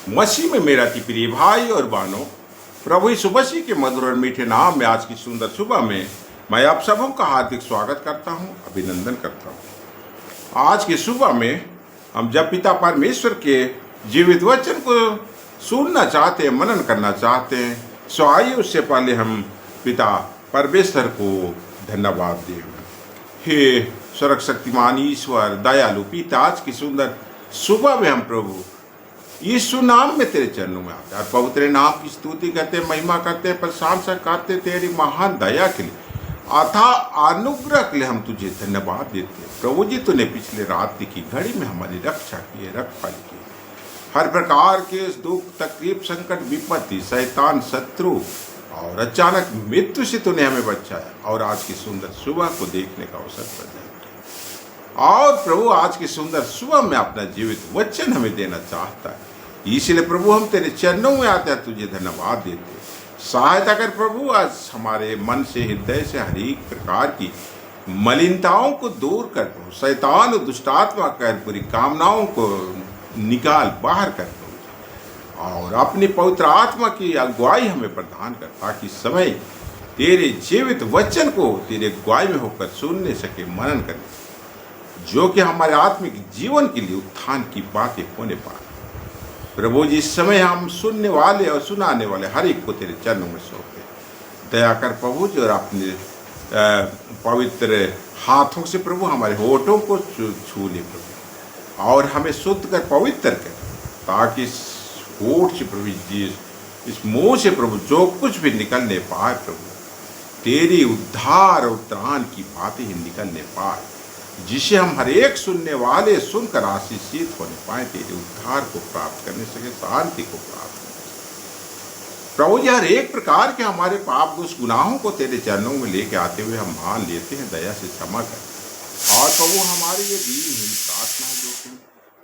मसीह में मेरा अति प्रिय भाई और बहनों, प्रभु यीशु मसीह के मधुर और मीठे नाम में आज की सुंदर सुबह में मैं आप सबों का हार्दिक स्वागत करता हूं, अभिनंदन करता हूं। आज की सुबह में हम जब पिता परमेश्वर के जीवित वचन को सुनना चाहते हैं, मनन करना चाहते हैं, सो आइए उससे पहले हम पिता परमेश्वर को धन्यवाद दें। हे स्वर्ग शक्तिमान ईश्वर दयालु पिता, आज की सुंदर सुबह में हम प्रभु यीशु नाम में तेरे चरणों में आते हैं और पवित्र नाम की स्तुति करते, महिमा करते, प्रशंसा करते तेरी महान दया के लिए, अथा अनुग्रह के लिए हम तुझे धन्यवाद देते हैं। प्रभु जी, तूने पिछले रात की घड़ी में हमारी रक्षा की है, रखवाली की, हर प्रकार के दुख तकलीफ संकट विपत्ति शैतान शत्रु और अचानक मृत्यु से तूने हमें बचाया और आज की सुंदर सुबह को देखने का अवसर प्रदान किया। और प्रभु आज की सुंदर सुबह में अपना जीवित वचन हमें देना चाहता है, इसलिए प्रभु हम तेरे चरणों में आते हैं, तुझे धन्यवाद देते हैं। सहायता कर प्रभु, आज हमारे मन से हृदय से हर एक प्रकार की मलिनताओं को दूर कर, शैतान और दुष्टात्मा कर पूरी कामनाओं को निकाल बाहर कर और अपनी पवित्र आत्मा की अगुवाई हमें प्रदान कर, ताकि समय तेरे जीवित वचन को तेरे अगुवाई में होकर सुनने सके, मनन करने, जो कि हमारे आत्मिक जीवन के लिए उत्थान की बातें होने पाए। प्रभु जी, इस समय हम सुनने वाले और सुनाने वाले हर एक को तेरे चरणों में सौंपते। दया कर प्रभु जी, और अपने पवित्र हाथों से प्रभु हमारे होठों को छू ले प्रभु, और हमें शुद्ध कर पवित्र कर, ताकि इस होठ से प्रभु जी, इस मुंह से प्रभु जो कुछ भी निकलने पाए प्रभु, तेरी उद्धार और त्राण की बातें ही निकलने पाए, जिसे हम हर एक सुनने वाले सुनकर आशीषित होने पाए, तेरे उद्धार को प्राप्त करने सके, शांति को प्राप्त करने। प्रभु जी, हर एक प्रकार के हमारे पाप दोष गुनाहों को तेरे चरणों में लेके आते हुए हम मान लेते हैं, दया से क्षमा कर। और प्रभु, हमारी ये दीनहीन प्रार्थना है जो कि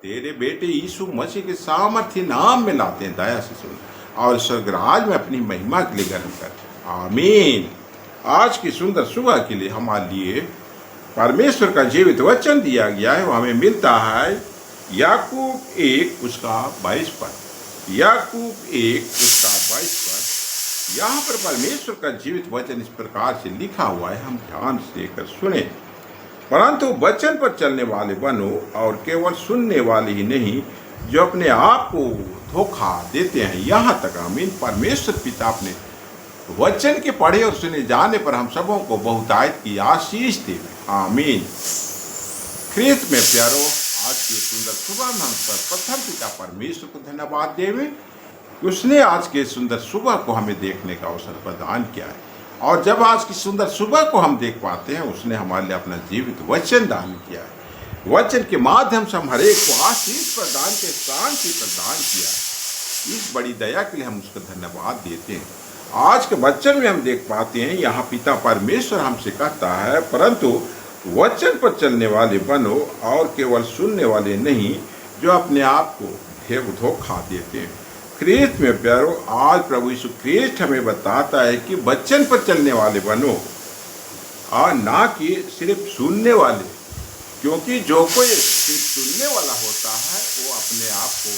तेरे बेटे यीशु मसीह के सामर्थ्य नाम में लाते हैं, दया से सुन और स्वर्गराज में अपनी महिमा के लिए ग्रहण कर, आमीन। आज की सुंदर सुबह के लिए हमारे लिए परमेश्वर का जीवित वचन दिया गया है, वो हमें मिलता है याकूब 1 उसका 22 पद। याकूब 1 उसका 22 पद। यहाँ पर परमेश्वर का जीवित वचन इस प्रकार से लिखा हुआ है, हम ध्यान से लेकर सुने। परंतु वचन पर चलने वाले बनो और केवल सुनने वाले ही नहीं, जो अपने आप को धोखा देते हैं। यहाँ तक आमीन। परमेश्वर पिता अपने वचन के पढ़े और सुने जाने पर हम सबों को बहुतायत की आशीष दे, आमीन। ख्रीस्त में प्यारो, आज की सुंदर सुबह में हम सर्वप्रथम पिता परमेश्वर को धन्यवाद देवे, उसने आज के सुंदर सुबह को हमें देखने का अवसर प्रदान किया है। और जब आज की सुंदर सुबह को हम देख पाते हैं, उसने हमारे लिए अपना जीवित वचन दान किया है। वचन के माध्यम से हम हर एक को आशीष प्रदान के शांति प्रदान किया है। इस बड़ी दया के लिए हम उसका धन्यवाद देते हैं। आज के वचन में हम देख पाते हैं, यहाँ पिता परमेश्वर हमसे कहता है, परंतु वचन पर चलने वाले बनो और केवल सुनने वाले नहीं, जो अपने आप को धोखा देते हैं। ख्रीस्त में प्यारो, आज प्रभु यीशु ख्रीस्त हमें बताता है कि वचन पर चलने वाले बनो और ना कि सिर्फ सुनने वाले, क्योंकि जो कोई सिर्फ सुनने वाला होता है वो अपने आप को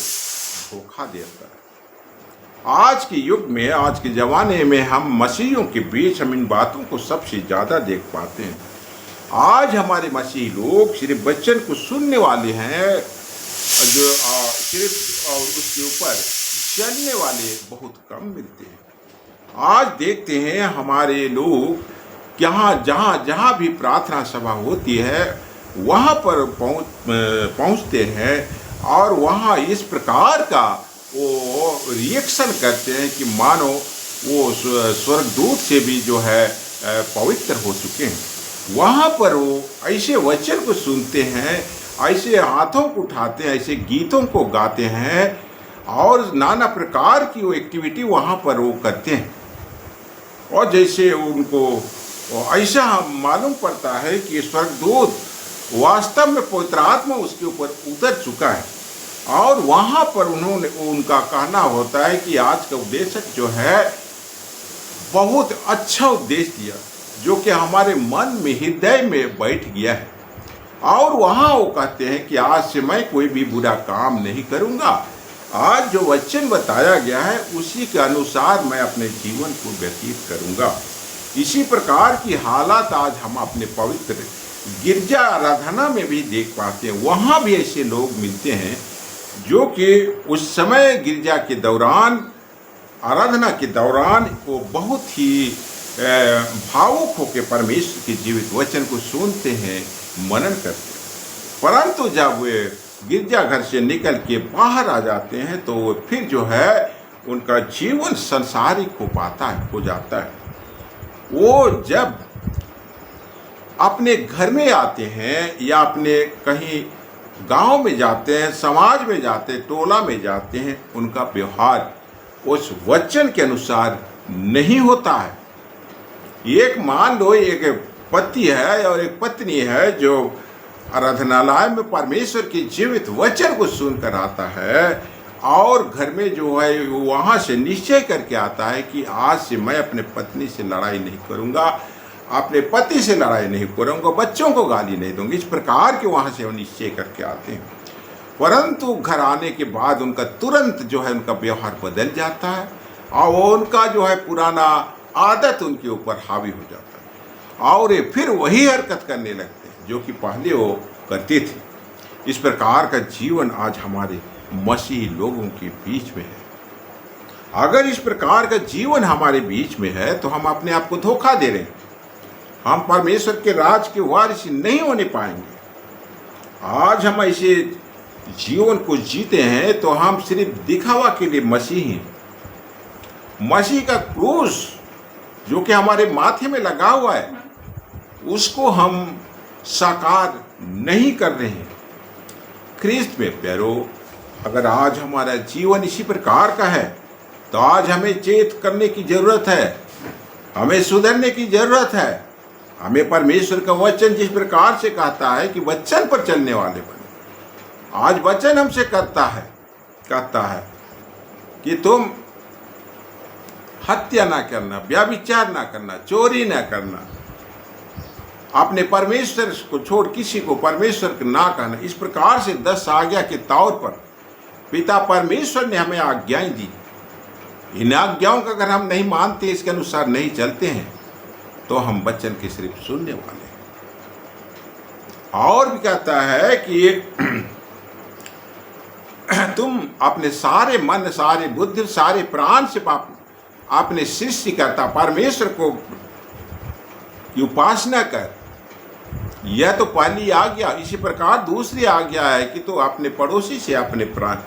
धोखा देता है। आज के युग में, आज के ज़माने में हम मसीहियों के बीच हम इन बातों को सबसे ज़्यादा देख पाते हैं। आज हमारे मसीही लोग सिर्फ वचन को सुनने वाले हैं, जो सिर्फ और उसके ऊपर चलने वाले बहुत कम मिलते हैं। आज देखते हैं हमारे लोग जहाँ भी प्रार्थना सभा होती है वहाँ पर पहुँचते हैं और वहाँ इस प्रकार का वो रिएक्शन करते हैं कि मानो वो स्वर्गदूत से भी जो है पवित्र हो चुके हैं। वहाँ पर वो ऐसे वचन को सुनते हैं, ऐसे हाथों को उठाते हैं, ऐसे गीतों को गाते हैं और नाना प्रकार की वो एक्टिविटी वहाँ पर वो करते हैं। और जैसे उनको ऐसा मालूम पड़ता है कि स्वर्गदूत वास्तव में पवित्र आत्मा उसके ऊपर उतर चुका है और वहाँ पर उनका कहना होता है कि आज का उपदेशक जो है बहुत अच्छा उपदेश दिया, जो कि हमारे मन में हृदय में बैठ गया है। और वहाँ वो कहते हैं कि आज से मैं कोई भी बुरा काम नहीं करूँगा आज जो वचन बताया गया है उसी के अनुसार मैं अपने जीवन को व्यतीत करूंगा। इसी प्रकार की हालात आज हम अपने पवित्र गिरजा आराधना में भी देख पाते हैं। वहाँ भी ऐसे लोग मिलते हैं जो कि उस समय गिरजा के दौरान, आराधना के दौरान वो बहुत ही भावुक होकर परमेश्वर के जीवित वचन को सुनते हैं, मनन करते हैं, परंतु जब वे गिरजाघर से निकल के बाहर आ जाते हैं तो वो फिर जो है उनका जीवन संसारिक हो जाता है। वो जब अपने घर में आते हैं या अपने कहीं गांव में जाते हैं, समाज में जाते हैं, टोला में जाते हैं, उनका व्यवहार उस वचन के अनुसार नहीं होता है। एक मान लो एक पति है और एक पत्नी है जो आराधनालय में परमेश्वर के जीवित वचन को सुनकर आता है और घर में जो है वहाँ से निश्चय करके आता है कि आज से मैं अपने पत्नी से लड़ाई नहीं करूँगा, अपने पति से लड़ाई नहीं करूँगा, बच्चों को गाली नहीं दूंगी, इस प्रकार के वहाँ से वो निश्चय करके आते हैं। परंतु घर आने के बाद उनका तुरंत जो है उनका व्यवहार बदल जाता है और वो उनका जो है पुराना आदत उनके ऊपर हावी हो जाता है और ये फिर वही हरकत करने लगते हैं जो कि पहले वो करते थे। इस प्रकार का जीवन आज हमारे मसीही लोगों के बीच में है। अगर इस प्रकार का जीवन हमारे बीच में है तो हम अपने आप को धोखा दे रहे हैं। हम परमेश्वर के राज के वारिस नहीं होने पाएंगे। आज हम ऐसे जीवन को जीते हैं तो हम सिर्फ दिखावा के लिए मसीह का क्रूस जो कि हमारे माथे में लगा हुआ है उसको हम साकार नहीं कर रहे हैं। ख्रीस्त में प्यारो, अगर आज हमारा जीवन इसी प्रकार का है तो आज हमें चेत करने की जरूरत है, हमें सुधरने की जरूरत है। हमें परमेश्वर का वचन जिस प्रकार से कहता है कि वचन पर चलने वाले बने, आज वचन हमसे कहता है कि तुम हत्या ना करना, व्यभिचार ना करना, चोरी ना करना, अपने परमेश्वर को छोड़ किसी को परमेश्वर को ना कहना। इस प्रकार से 10 आज्ञा के तौर पर पिता परमेश्वर ने हमें आज्ञाएं दी। इन आज्ञाओं का अगर हम नहीं मानते, इसके अनुसार नहीं चलते हैं तो हम वचन के सिर्फ सुनने वाले हैं। और भी कहता है कि तुम अपने सारे मन, सारे बुद्धि, सारे प्राण से अपने सृष्टिकर्ता परमेश्वर को उपासना कर। यह तो पहली आज्ञा। इसी प्रकार दूसरी आज्ञा है कि तो अपने पड़ोसी से अपने प्राण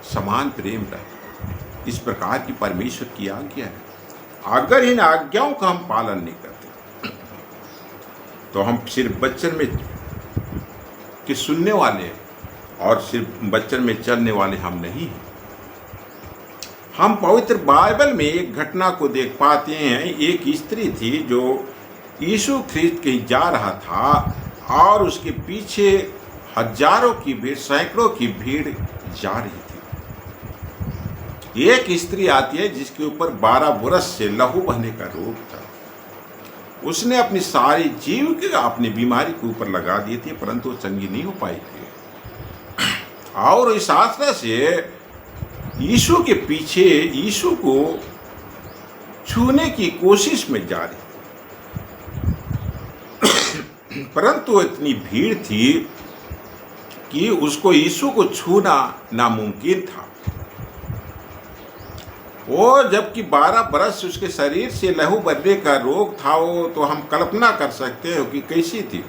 समान प्रेम रहे। इस प्रकार की परमेश्वर की आज्ञा है। अगर इन आज्ञाओं का हम पालन नहीं करते तो हम सिर्फ वचन में के सुनने वाले और सिर्फ वचन में चलने वाले हम नहीं हैं। हम पवित्र बाइबल में एक घटना को देख पाते हैं। एक स्त्री थी जो यीशु ख्रीस्त के जा रहा था और उसके पीछे हजारों की भीड़, सैकड़ों की भीड़ जा रही थी। एक स्त्री आती है जिसके ऊपर 12 बरस से लहू बहने का रोग था। उसने अपनी सारी जीविका अपनी बीमारी के ऊपर लगा दी थी, परंतु वो चंगी नहीं हो पाई थी। और इस आशा से यीशु के पीछे यीशु को छूने की कोशिश में जा रही, परंतु इतनी भीड़ थी कि उसको यीशु को छूना नामुमकिन था। वो जबकि 12 बरस उसके शरीर से लहू बहने का रोग था, वो तो हम कल्पना कर सकते हैं कि कैसी थी।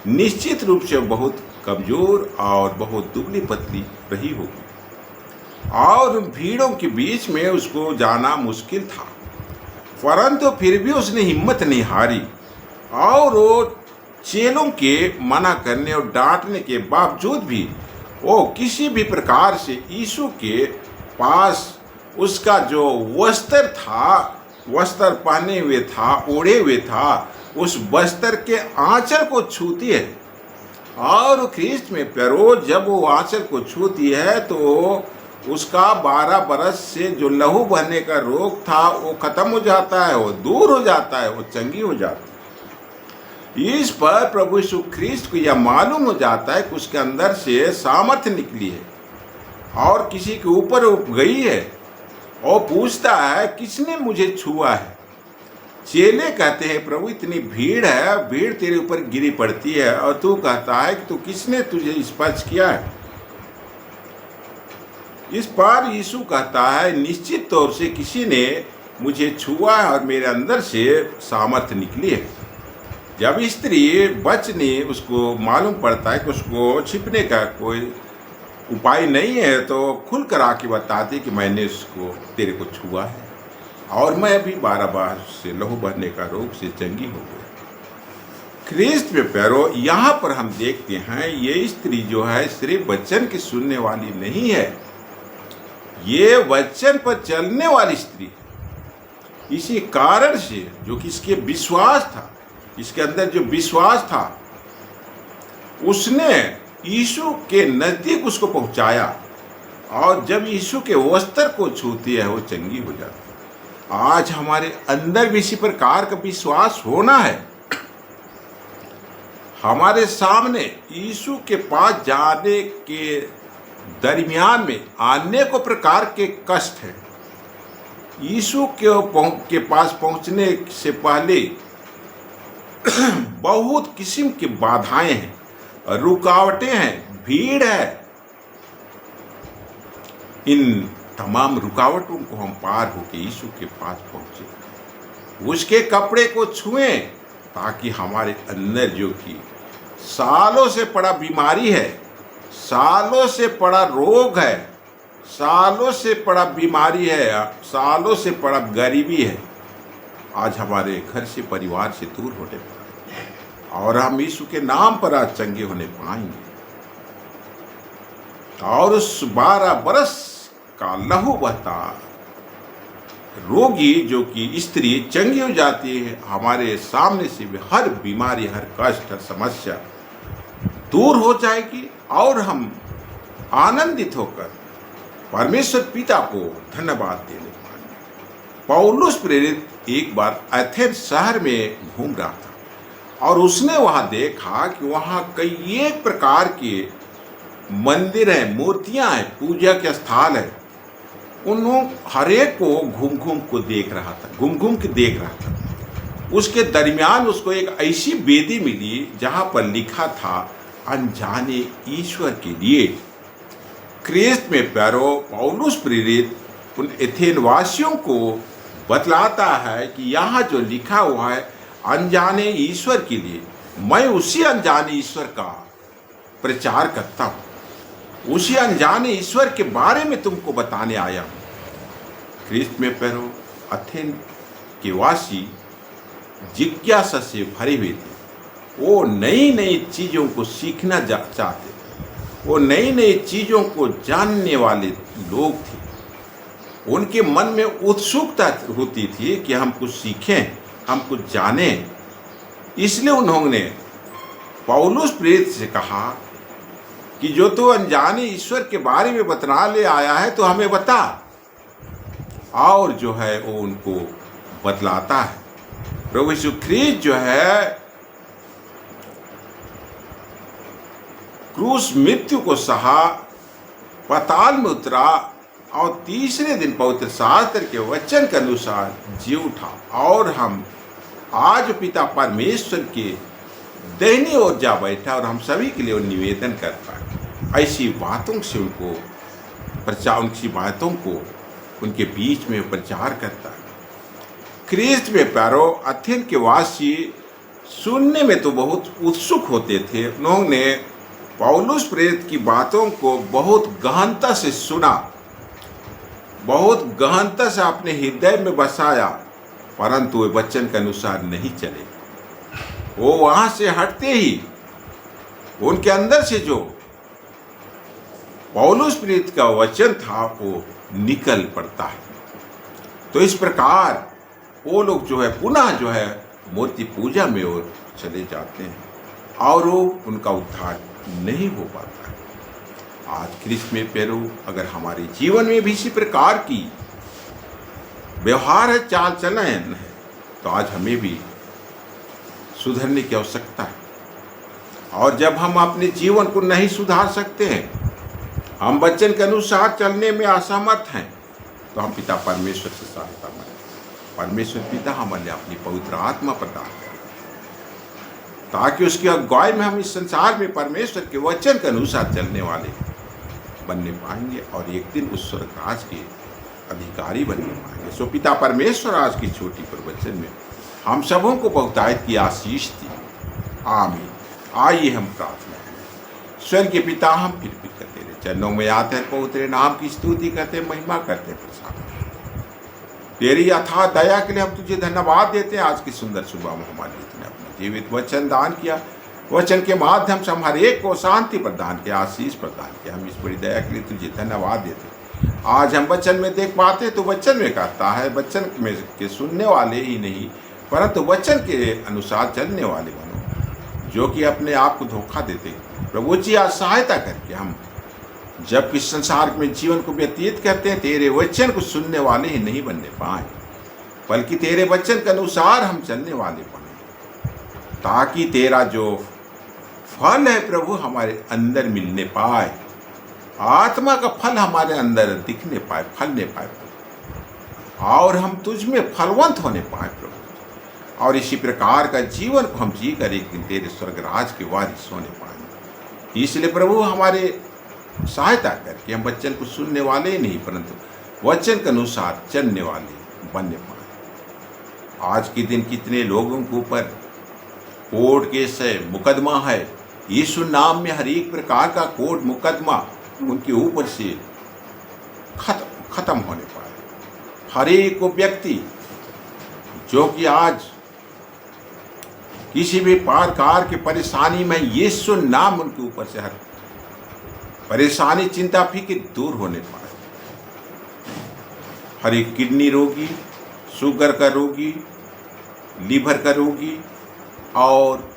निश्चित रूप से बहुत कमजोर और बहुत दुबली पतली रही होगी और भीड़ों के बीच में उसको जाना मुश्किल था, परंतु फिर भी उसने हिम्मत नहीं हारी और वो चेलों के मना करने और डांटने के बावजूद भी वो किसी भी प्रकार से यीशु के पास उसका जो वस्त्र था, वस्त्र पहने हुए था, ओढ़े हुए था, उस वस्त्र के आंचल को छूती है। और ख्रीस्त में प्यारो, जब वो आंचल को छूती है तो उसका 12 बरस से जो लहू बहने का रोग था वो खत्म हो जाता है, वो दूर हो जाता है, वो चंगी हो जाती है। इस पर प्रभु यीशु ख्रीस्त को यह मालूम हो जाता है कि उसके अंदर से सामर्थ्य निकली है और किसी के ऊपर गई है और पूछता है किसने मुझे छुआ है। चेले कहते हैं प्रभु इतनी भीड़ है, भीड़ तेरे ऊपर गिरी पड़ती है और तू कहता है कि तू किसने तुझे स्पर्श किया है। इस पर यीशु कहता है निश्चित तौर से किसी ने मुझे छुआ है और मेरे अंदर से सामर्थ्य निकली है। जब स्त्री बचने उसको मालूम पड़ता है कि उसको छिपने का कोई उपाय नहीं है तो खुल कर आके बताती कि मैंने उसको तेरे को छुआ है और मैं अभी 12 बार से लहू बहने का रोग से चंगी हो गई। ख्रीस्त में प्यारो, यहाँ पर हम देखते हैं ये स्त्री जो है सिर्फ वचन की सुनने वाली नहीं है, ये वचन पर चलने वाली स्त्री है। इसी कारण से जो कि इसके विश्वास था, इसके अंदर जो विश्वास था, उसने यीशु के नजदीक उसको पहुंचाया और जब यीशु के वस्त्र को छूती है वो चंगी हो जाती है। आज हमारे अंदर भी इसी प्रकार का विश्वास होना है। हमारे सामने यीशु के पास जाने के दरमियान में अनेकों प्रकार के कष्ट हैं। यीशु के पास पहुंचने से पहले बहुत किस्म की बाधाएं हैं, रुकावटें हैं, भीड़ है। इन तमाम रुकावटों को हम पार होकर यीशु के पास पहुंचे, उसके कपड़े को छुएं ताकि हमारे अंदर जो कि सालों से पड़ा बीमारी है, सालों से पड़ा रोग है, सालों से पड़ा बीमारी है, सालों से पड़ा गरीबी है, आज हमारे घर से परिवार से दूर होने पाए और हम यीशु के नाम पर आज चंगे होने पाएंगे। और उस 12 बरस का लहू बहता रोगी जो कि स्त्री चंगी हो जाती है, हमारे सामने से भी हर बीमारी, हर कष्ट, हर समस्या दूर हो जाएगी और हम आनंदित होकर परमेश्वर पिता को धन्यवाद देने पाएंगे। पौलुस प्रेरित एक बार एथेंस शहर में घूम रहा था और उसने वहां देखा कि वहां कई एक प्रकार के मंदिर हैं, मूर्तियां हैं, पूजा के स्थल है। उन्होंने हरेक को घूम घूम के देख रहा था। उसके दरमियान उसको एक ऐसी वेदी मिली जहां पर लिखा था अनजाने ईश्वर के लिए। ख्रीस्त में प्यारो, पौलुस प्रेरित उन एथेन वासियों को बतलाता है कि यहाँ जो लिखा हुआ है अनजाने ईश्वर के लिए, मैं उसी अनजाने ईश्वर का प्रचार करता हूँ, उसी अनजाने ईश्वर के बारे में तुमको बताने आया हूँ। ख्रीस्त में प्यारो, एथेन के वासी जिज्ञासा से भरे हुए थे। वो नई नई चीज़ों को सीखना चाहते थे, वो नई नई चीज़ों को जानने वाले लोग थे। उनके मन में उत्सुकता होती थी कि हम कुछ सीखें, हम कुछ जानें। इसलिए उन्होंने पौलुस प्रेरित से कहा कि जो तो अनजाने ईश्वर के बारे में बतला ले आया है तो हमें बता। और जो है वो उनको बतलाता है। प्रभु यीशु ख्रीस्त जो है क्रूस मृत्यु को सहा, पाताल में उतरा और तीसरे दिन पवित्र शास्त्र के वचन के अनुसार जी उठा और हम आज पिता परमेश्वर के दाहिनी ओर जा बैठा और हम सभी के लिए निवेदन करता है। ऐसी बातों से उनको प्रचार, उनकी बातों को उनके बीच में प्रचार करता है। ख्रीस्त में प्यारो, एथेन के वासी सुनने में तो बहुत उत्सुक होते थे। उन्होंने पौलुस प्रेरित की बातों को बहुत गहनता से सुना, बहुत गहनता से अपने हृदय में बसाया, परंतु वे वचन के अनुसार नहीं चले। वो वहां से हटते ही उनके अंदर से जो पौलुस प्रेरित का वचन था वो निकल पड़ता है। तो इस प्रकार वो लोग जो है पुनः जो है मूर्ति पूजा में और चले जाते हैं और वो उनका उद्धार नहीं हो पाता है। आज ख्रीस्त में प्यारो, अगर हमारे जीवन में भी इसी प्रकार की व्यवहार है, चाल चलन है, तो आज हमें भी सुधरने की आवश्यकता है। और जब हम अपने जीवन को नहीं सुधार सकते हैं हम वचन के अनुसार चलने में असमर्थ हैं तो हम पिता परमेश्वर से सहायता मांगे। परमेश्वर पिता हमारे लिए अपनी पवित्र आत्मा प्रदान करें ताकि उसकी अगुवाई में हम इस संसार में परमेश्वर के वचन के अनुसार चलने वाले बनने पाएंगे और एक दिन उस स्वर्ग राज के अधिकारी बनने पाएंगे। सो पिता परमेश्वर आज की छोटी प्रवचन में हम सबों को बहुतायत की आशीष दी। आमीन। आइए हम प्रार्थना करें। स्वर्गीय पिता, हम फिर तेरे चरणों में आते हैं, पवित्र नाम की स्तुति करते, महिमा करते, प्रसाद तेरी अथाह दया के लिए हम तुझे धन्यवाद देते हैं। आज की सुंदर सुबह में हमारे लिए अपना जीवित वचन दान किया, वचन के माध्यम से हम हर एक को शांति प्रदान किया, आशीष प्रदान किया। हम इस बड़ी दया के लिए तुझे धन्यवाद देते हैं। आज हम वचन में देख पाते तो वचन में कहता है, वचन में के सुनने वाले ही नहीं परंतु वचन के अनुसार चलने वाले बनो, जो कि अपने आप को धोखा देते। प्रभु जी आज सहायता करके हम जब इस संसार में जीवन को व्यतीत करते हैं, तेरे वचन को सुनने वाले ही नहीं बनने पाए बल्कि तेरे वचन के अनुसार हम चलने वाले बने, ताकि तेरा जो फल है प्रभु हमारे अंदर मिलने पाए, आत्मा का फल हमारे अंदर दिखने पाए, फलने पाए और हम तुझ में फलवंत होने पाए प्रभु। और इसी प्रकार का जीवन को हम जी कर एक दिन तेरे स्वर्ग राज के वारिस होने पाएंगे। इसलिए प्रभु हमारे सहायता करके हम वचन को सुनने वाले ही नहीं परंतु वचन के अनुसार चलने वाले बनने पाए। आज के दिन कितने लोगों के ऊपर कोर्ट केस है, मुकदमा है, यीशु नाम में हर एक प्रकार का कोर्ट मुकदमा उनके ऊपर से खत्म होने पाए। हर एक को व्यक्ति जो कि आज किसी भी प्रकार की परेशानी में यीशु नाम उनके ऊपर से हर परेशानी, चिंता, फिक्र दूर होने पाए। हर एक किडनी रोगी, शुगर का रोगी, लीवर का रोगी और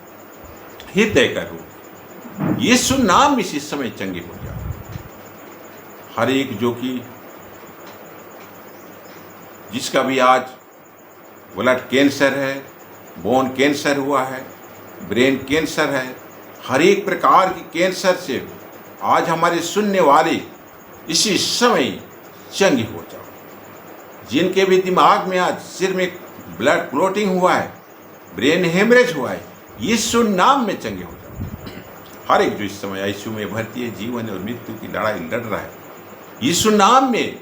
हृदय का रोगी यीशु नाम इसी समय चंगे हो जाए। हर एक जो कि जिसका भी आज ब्लड कैंसर है, बोन कैंसर हुआ है, ब्रेन कैंसर है, हर एक प्रकार की कैंसर से आज हमारे सुनने वाले इसी समय चंगे हो जाओ। जिनके भी दिमाग में आज सिर में ब्लड क्लोटिंग हुआ है, ब्रेन हेमरेज हुआ है, यीशु नाम में चंगे हो जाओ। हर एक जो इस समय आईसीयू में भर्ती है, जीवन और मृत्यु की लड़ाई लड़ रहा है, यीशु नाम में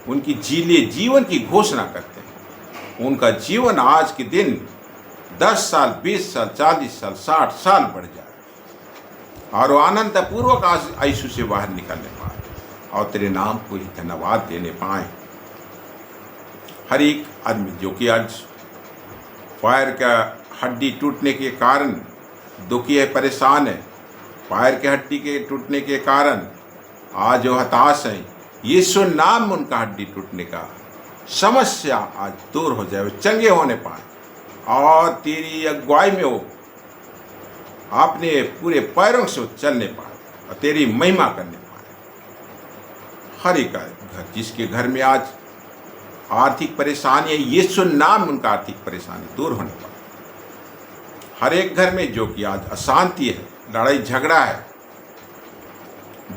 उनकी जीवन की घोषणा करते हैं। उनका जीवन आज के दिन 10 साल, 20 साल, 40 साल, 60 साल बढ़ जाए और वो आनंद पूर्वक आईसीयू से बाहर निकलने पाए और तेरे नाम को ही धन्यवाद देने पाए। हर एक आदमी जो कि आज पैर का हड्डी टूटने के कारण दुखी है, परेशान है, पैर के हड्डी के टूटने के कारण आज जो हताश है, यीशु नाम में उनका हड्डी टूटने का समस्या आज दूर हो जाए, चंगे होने पाए और तेरी अगुवाई में वो अपने पूरे पैरों से चलने पाए और तेरी महिमा करने पाए। हर एक घर जिसके घर में आज आर्थिक परेशानी है, यीशु नाम में उनका आर्थिक परेशानी दूर होने पाए। हर एक घर में जो कि आज अशांति है, लड़ाई झगड़ा है,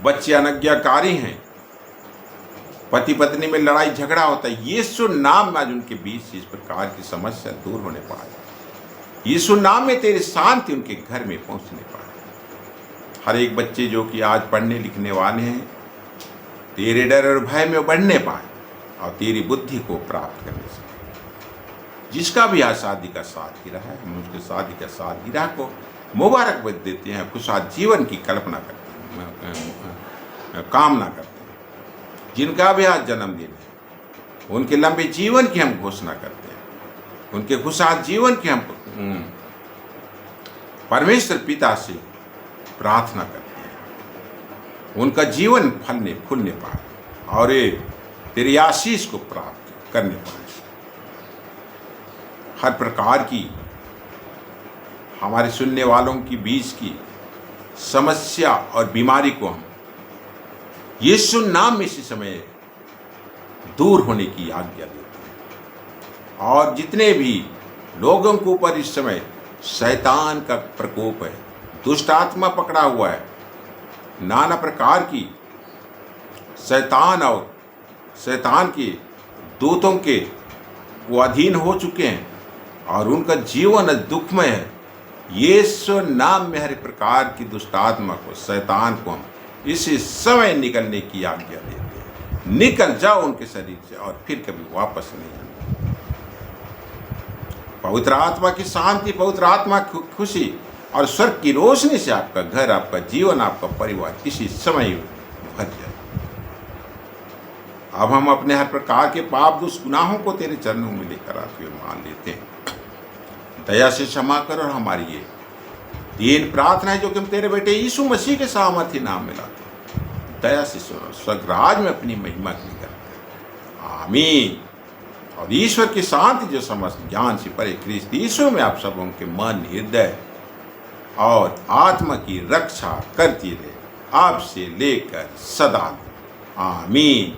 बच्चे अनज्ञाकारी हैं, पति पत्नी में लड़ाई झगड़ा होता है, यीशु नाम में आज उनके बीच इस प्रकार की समस्या दूर होने पाए। यीशु नाम में तेरी शांति उनके घर में पहुंचने पाए। हर एक बच्चे जो कि आज पढ़ने लिखने वाले हैं, तेरे डर और भय में बढ़ने पाए और तेरी बुद्धि को प्राप्त करने से जिसका भी आज शादी का साथ गिरा है, हम उसके शादी का साथ गिरा को मुबारकबाद देते हैं, खुशहाल जीवन की कल्पना करते हैं, कामना करते हैं। जिनका भी आज जन्मदिन है उनके लंबे जीवन की हम घोषणा करते हैं, उनके खुशहाल जीवन की हम परमेश्वर पिता से प्रार्थना करते हैं, उनका जीवन फलने फूलने पाए और ये तेरी आशीष को प्राप्त करने पाए। हर प्रकार की हमारे सुनने वालों की बीच की समस्या और बीमारी को हम यीशु नाम में इसी समय दूर होने की आज्ञा देते हैं। और जितने भी लोगों के ऊपर इस समय शैतान का प्रकोप है, दुष्ट आत्मा पकड़ा हुआ है, नाना प्रकार की शैतान और शैतान के दूतों के वो अधीन हो चुके हैं और उनका जीवन दुखमय है। यीशु नाम में हर प्रकार की दुष्ट आत्मा को, शैतान को हम इसी समय निकलने की आज्ञा देते हैं। निकल जाओ उनके शरीर से और फिर कभी वापस नहीं आना। पवित्र आत्मा की शांति, पवित्र आत्मा की खुशी और स्वर्ग की रोशनी से आपका घर, आपका जीवन, आपका परिवार इसी समय भर जाए। अब हम अपने हर प्रकार के पाप दुष्ट गुनाहों को तेरे चरणों में लेकर आते हुए मान लेते हैं। दया से क्षमा कर और हमारी ये 3 प्रार्थना है जो कि हम तेरे बेटे यीशु मसीह के सामर्थ्य नाम में लाते हैं। दया से सुनो, स्वर्गराज में अपनी महिमा की करते हैं। आमीन। और ईश्वर की शांति जो समस्त ज्ञान से परे क्रिस्त यीशु में आप सबों के मन, हृदय और आत्मा की रक्षा करती रहे, आपसे लेकर सदा। आमीन।